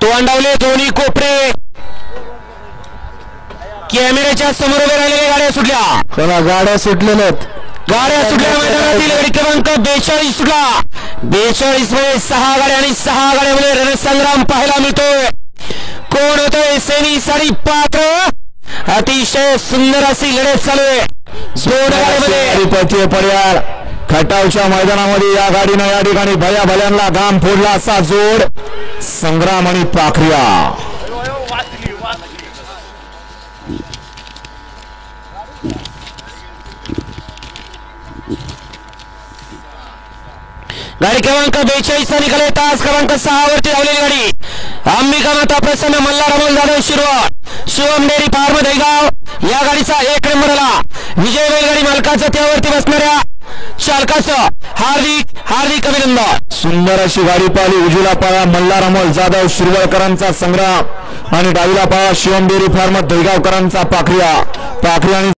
तोंडावले दोन्ही कोपरे कॅमेऱ्याच्या समोर उभे राहिलेल्या गाड्या सुटल्या. चला गाड्या सुटलेल्यात. गाड्या सुटल्या. मैदानातील गाडी क्रमांक 42 सुटला. 42 मध्ये 6 गाड्या आणि 6 गाड्यामध्ये रणसंग्राम पाहायला मिळतोय. कोण होतोय सेमी साडी पात्र. अतिशय सुंदर अशी लढत चालू आहे. जोडगाडीमध्ये पड्याळ खटावच्या मैदानामध्ये या गाडीनं या ठिकाणी भया भल्यांना घाम फोडला. असा जोड संग्राम आणि पाखरिया. गाडी क्रमांक 42 निघाले. तास क्रमांक 6 वरती धावलेली गाडी अंबिका माता प्रसन्न मल्हार अमोल जाधव शिरवळ शिवम डेअरी फार्म दहीगाव या गाडीचा 1 नंबर आला. विजय बैलगाडी मालकाचं त्यावरती बसणाऱ्या चालकाचं हार्दिक अभिनंदन. सुंदर अशी गाडी पाहिली. उजवीला पाळा मल्हार अमोल जाधव शिरवळकरांचा संग्राम आणि डावीला पाळा शिवम डेअरी फार्म दहीगावकरांचा पाखरिया.